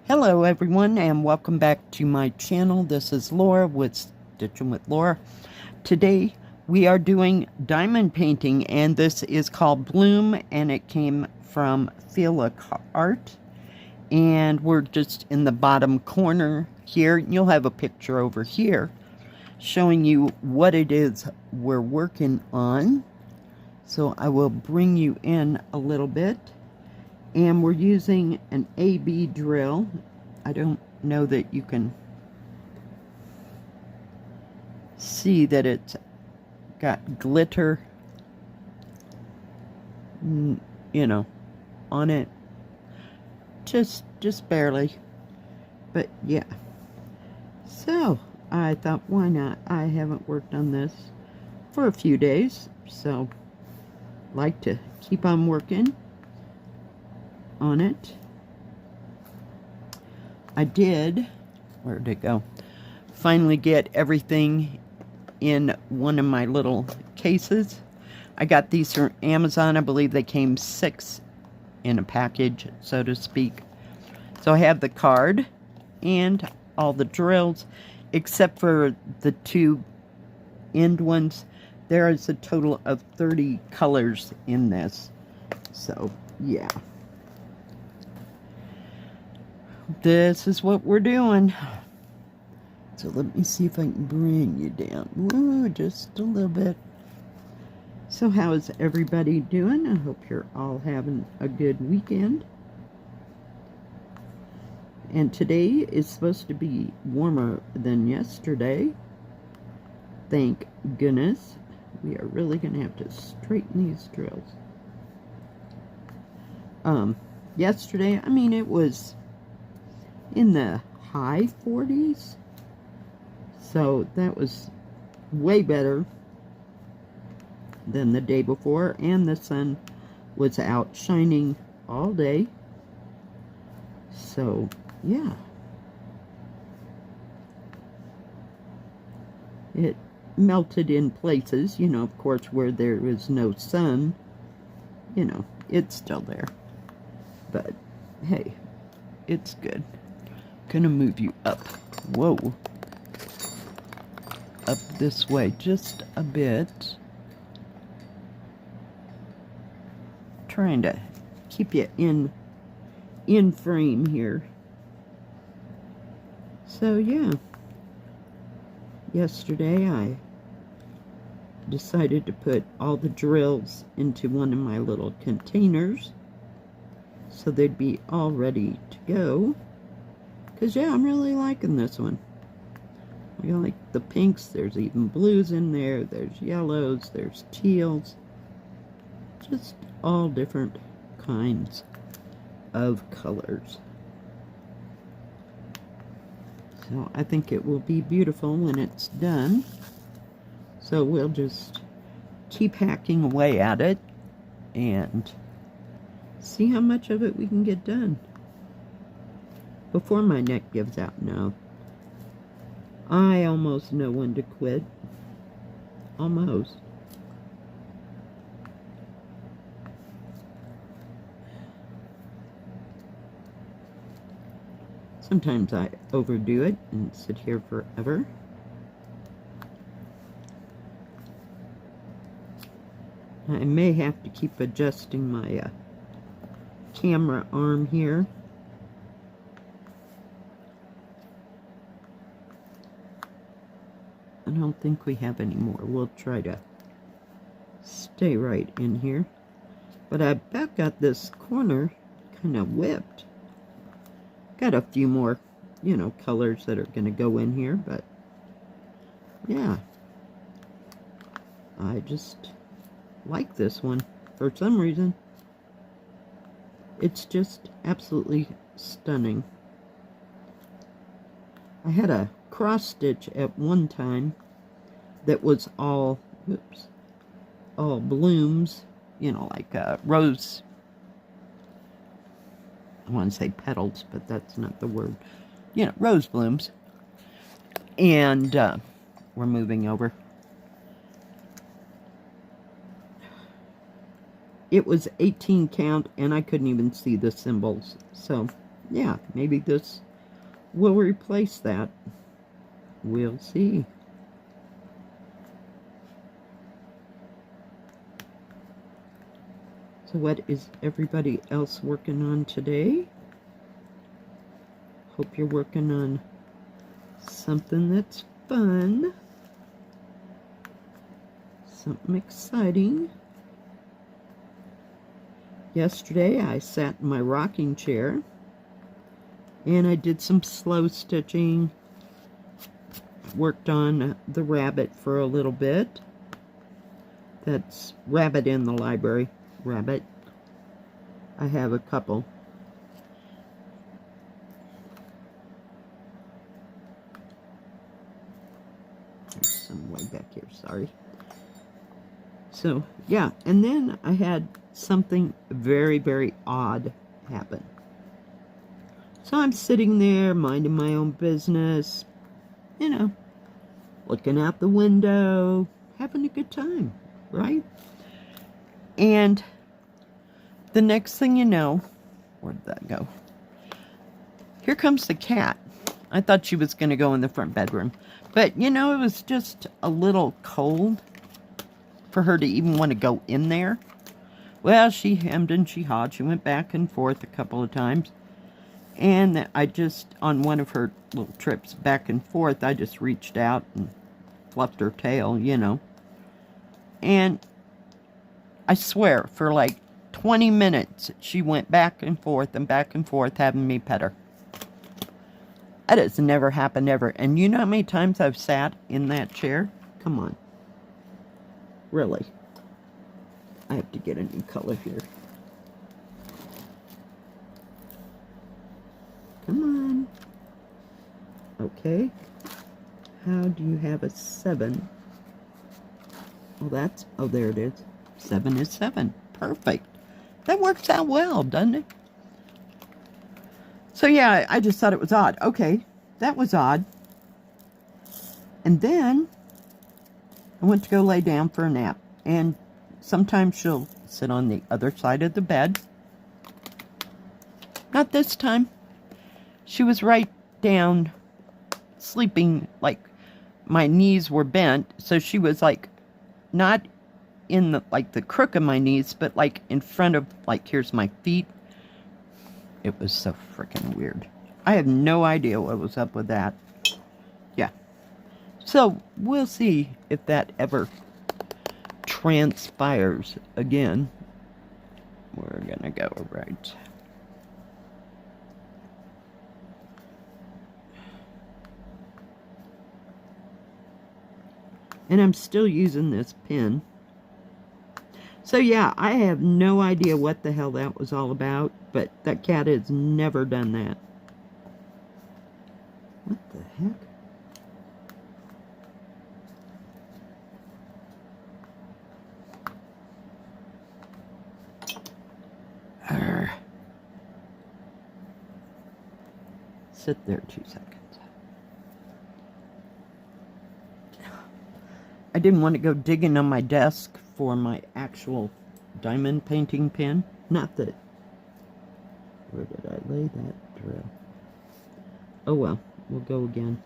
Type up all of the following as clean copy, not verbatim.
Hello everyone and welcome back to my channel. This is Laura with Stitching with Laura. Today we are doing diamond painting and this is called Bloom and it came from FeelookArt. And we're just in the bottom corner here. You'll have a picture over here showing you what it is we're working on. So I will bring you in a little bit. And we're using an AB drill. I don't know that you can see that it's got glitter, you know, on it. Just barely. But yeah. So I thought, why not? I haven't worked on this for a few days, so like to keep on working on it. I did, where'd it go? Finally get everything in one of my little cases. I got these from Amazon. I believe they came 6 in a package, so to speak. So I have the card and all the drills, except for the 2 end ones. There is a total of 30 colors in this. So, yeah. This is what we're doing. So let me see if I can bring you down. Woo, just a little bit. So how is everybody doing? I hope you're all having a good weekend. And today is supposed to be warmer than yesterday. Thank goodness. We are really going to have to straighten these drills. Yesterday, I mean, it was in the high 40s, so that was way better than the day before, and the sun was out shining all day, so yeah, it melted in places, you know, of course, where there was no sun, you know, it's still there, but hey, it's good. Gonna move you up. Whoa. Up this way just a bit. Trying to keep you in frame here. So yeah. Yesterday I decided to put all the drills into one of my little containers so they'd be all ready to go. Because, yeah, I'm really liking this one. I like the pinks. There's even blues in there. There's yellows. There's teals. Just all different kinds of colors. So I think it will be beautiful when it's done. So we'll just keep hacking away at it and see how much of it we can get done before my neck gives out. No. I almost know when to quit. Almost. Sometimes I overdo it and sit here forever. I may have to keep adjusting my camera arm here. I don't think we have any more. We'll try to stay right in here. But I about got this corner kind of whipped. Got a few more, you know, colors that are going to go in here, but yeah. I just like this one for some reason. It's just absolutely stunning. I had a cross stitch at one time that was all, oops, all blooms, you know, like rose, I want to say petals, but that's not the word, you know, rose blooms. And we're moving over. It was 18 count, and I couldn't even see the symbols, so yeah, maybe this will replace that. We'll see. So what is everybody else working on today? Hope you're working on something that's fun. Something exciting. Yesterday I sat in my rocking chair and I did some slow stitching. Worked on the rabbit for a little bit. That's rabbit in the library. Rabbit. I have a couple. There's some way back here, sorry. So, yeah, and then I had something very, very odd happen. So I'm sitting there, minding my own business, you know, looking out the window, having a good time, right? And the next thing you know, where did that go? Here comes the cat. I thought she was going to go in the front bedroom. But, you know, it was just a little cold for her to even want to go in there. Well, she hemmed and she hawed. She went back and forth a couple of times. And I just, on one of her little trips back and forth, I just reached out and fluffed her tail, you know. And I swear, for like 20 minutes, she went back and forth, having me pet her. That has never happened ever. And you know how many times I've sat in that chair? Come on. Really. I have to get a new color here. Come on. Okay. How do you have a 7? Well, that's, oh, there it is. 7 is 7. Perfect. That works out well, doesn't it? So, yeah, I just thought it was odd. Okay, that was odd. And then I went to go lay down for a nap. And sometimes she'll sit on the other side of the bed. Not this time. She was right down, sleeping, like, my knees were bent. So she was, like, not in the, like, the crook of my knees, but, like, in front of, like, here's my feet. It was so freaking weird. I have no idea what was up with that. Yeah. So, we'll see if that ever transpires again. We're gonna go right. And I'm still using this pen. So yeah, I have no idea what the hell that was all about, but that cat has never done that. What the heck? Sit there 2 seconds. I didn't want to go digging on my desk for my actual diamond painting pen. Not that... Where did I lay that drill? Oh well, we'll go again.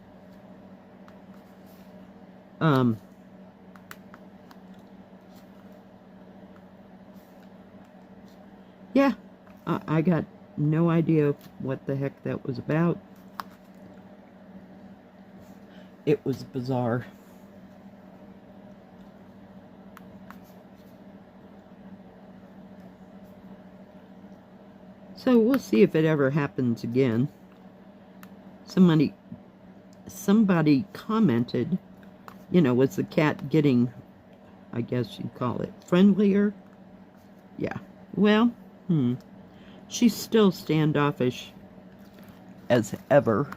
Yeah, I got no idea what the heck that was about. It was bizarre. So we'll see if it ever happens again. Somebody commented, you know, was the cat getting, I guess you'd call it, friendlier? Yeah. Well, she's still standoffish as ever.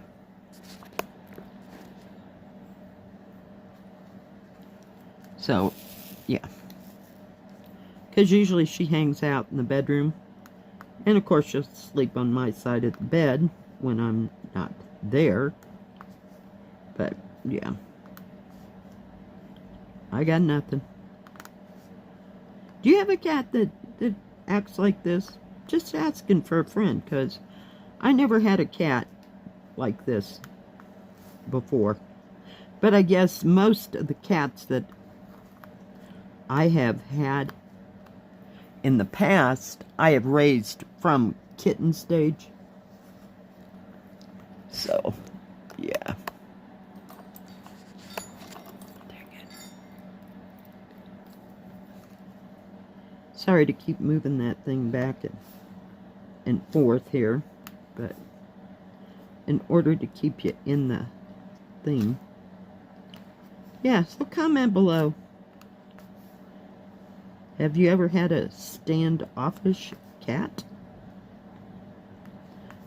So, yeah. Because usually she hangs out in the bedroom. And of course she'll sleep on my side of the bed when I'm not there. But, yeah. I got nothing. Do you have a cat that acts like this? Just asking for a friend, because I never had a cat like this before. But I guess most of the cats that I have had in the past, I have raised from kitten stage. So, yeah. Dang it. Sorry to keep moving that thing back and forth here, but in order to keep you in the thing. Yeah, so comment below. Have you ever had a standoffish cat?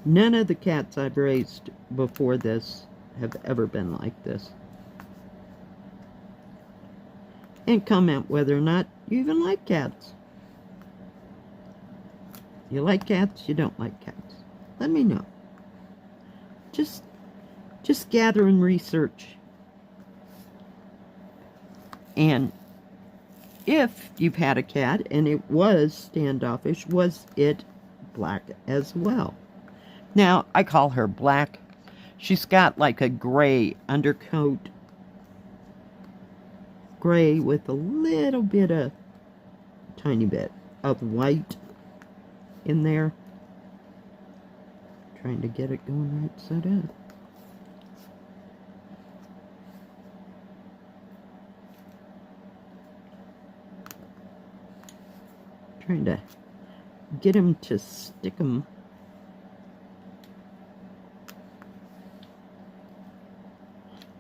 None of the cats I've raised before this have ever been like this. And comment whether or not you even like cats. You like cats, you don't like cats. Let me know. Just gather and research. And if you've had a cat and it was standoffish, was it black as well? Now, I call her black. She's got like a gray undercoat. Gray with a little bit of, tiny bit of white in there. Trying to get it going right side up. Trying to get him to stick him.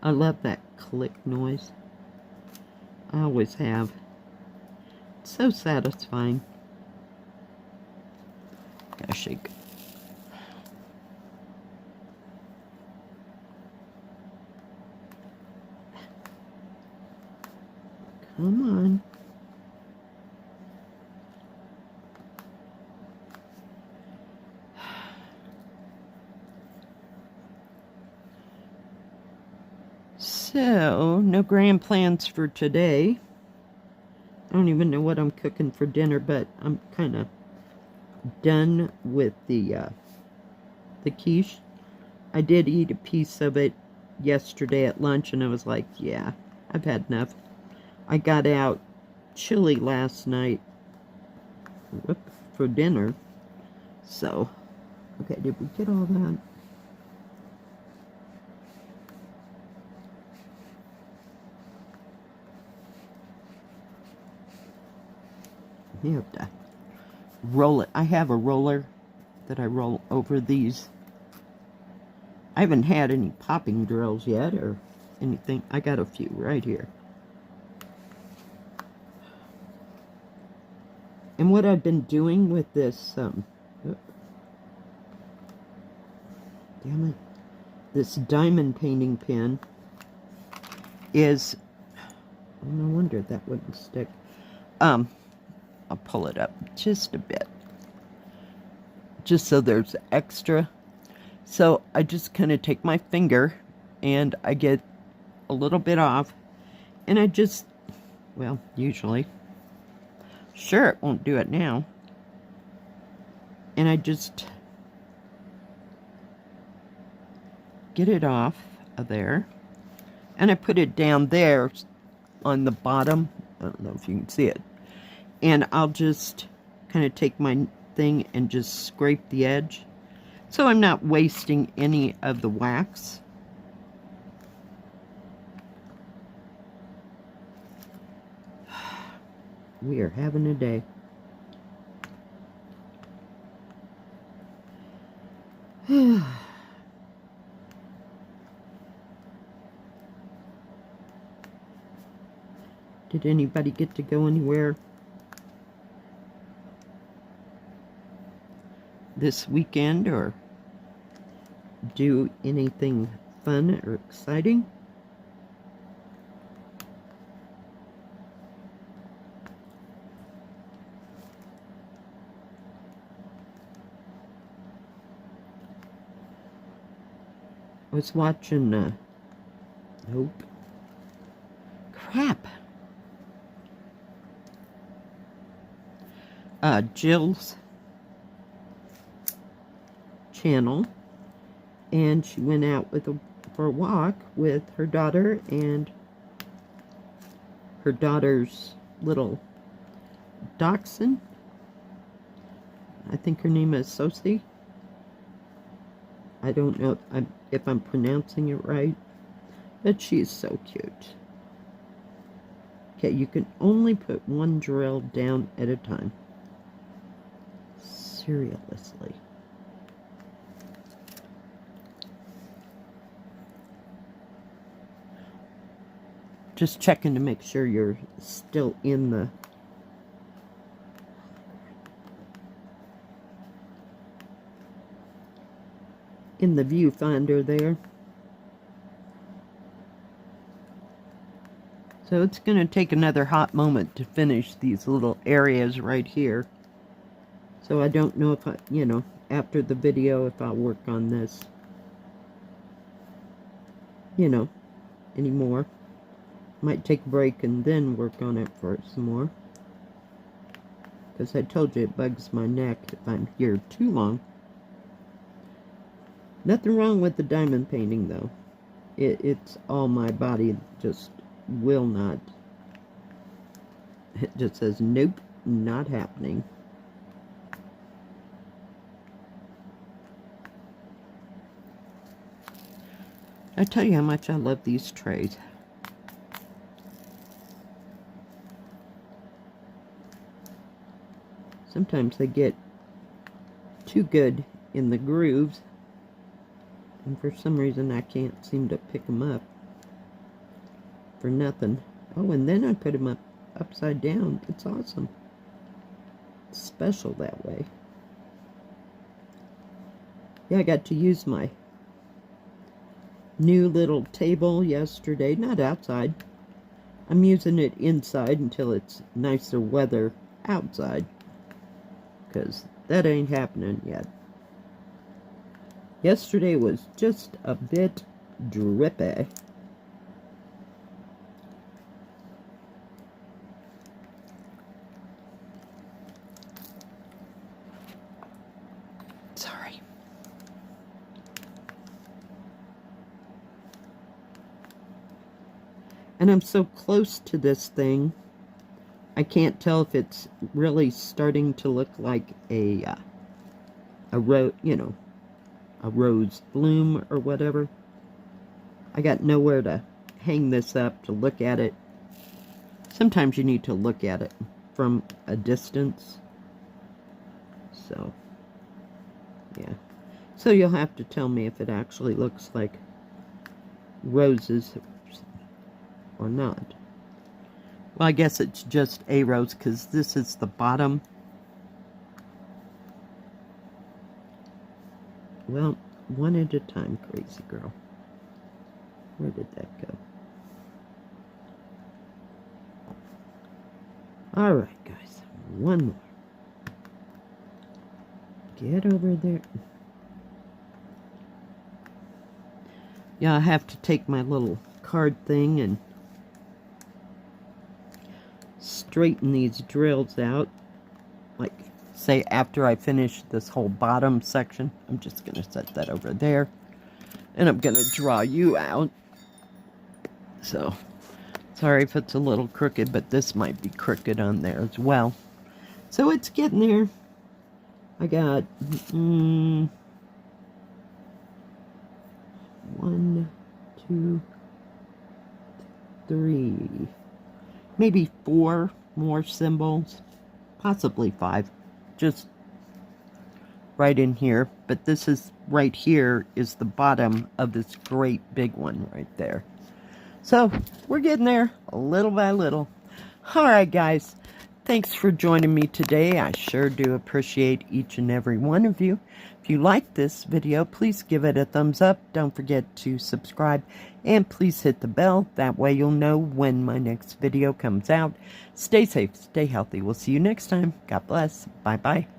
I love that click noise. I always have. It's so satisfying. Gotta shake. Come on. So, no grand plans for today. I don't even know what I'm cooking for dinner, but I'm kind of done with the quiche. I did eat a piece of it yesterday at lunch, and I was like, yeah, I've had enough. I got out chili last night for dinner. So, okay, did we get all that? You have to roll it. I have a roller that I roll over these. I haven't had any popping drills yet or anything. I got a few right here. And what I've been doing with this, damn it, this diamond painting pen is, oh, no wonder that wouldn't stick. I'll pull it up just a bit, just so there's extra. So I just kind of take my finger and I get a little bit off, and I just, well, usually, sure, it won't do it now, and I just get it off of there, and I put it down there on the bottom. I don't know if you can see it. And I'll just kind of take my thing and just scrape the edge. So I'm not wasting any of the wax. We are having a day. Did anybody get to go anywhere this weekend or do anything fun or exciting? I was watching, nope. Crap. Jill's channel, and she went out for a walk with her daughter and her daughter's little dachshund. I think her name is Sosie. I don't know if I'm pronouncing it right, but she's so cute. Okay, you can only put one drill down at a time. Seriously. Just checking to make sure you're still in the viewfinder there. So it's going to take another hot moment to finish these little areas right here. So I don't know if after the video, if I'll work on this, anymore. Might take a break and then work on it for some more. Because I told you it bugs my neck if I'm here too long. Nothing wrong with the diamond painting though. It's all my body just will not. It just says, nope, not happening. I tell you how much I love these trays. Sometimes they get too good in the grooves, and for some reason I can't seem to pick them up for nothing. Oh, and then I put them up upside down. It's awesome. It's special that way. Yeah, I got to use my new little table yesterday. Not outside. I'm using it inside until it's nicer weather outside, because that ain't happening yet. Yesterday was just a bit drippy. Sorry. And I'm so close to this thing, I can't tell if it's really starting to look like a rose, a rose bloom or whatever. I got nowhere to hang this up to look at it. Sometimes you need to look at it from a distance. So, yeah. So you'll have to tell me if it actually looks like roses or not. Well, I guess it's just a rose because this is the bottom. Well, one at a time, crazy girl. Where did that go? Alright, guys. One more. Get over there. Yeah, I have to take my little card thing and straighten these drills out, like say after I finish this whole bottom section. I'm just going to set that over there, and I'm going to draw you out. So sorry if it's a little crooked, but this might be crooked on there as well. So it's getting there. I got 1, 2, 3, maybe 4 more symbols, possibly 5, just right in here. But this is right here is the bottom of this great big one right there. So we're getting there little by little. All right, guys, thanks for joining me today. I sure do appreciate each and every one of you. If you like this video, please give it a thumbs up. Don't forget to subscribe, and please hit the bell. That way you'll know when my next video comes out. Stay safe, stay healthy. We'll see you next time. God bless. Bye-bye.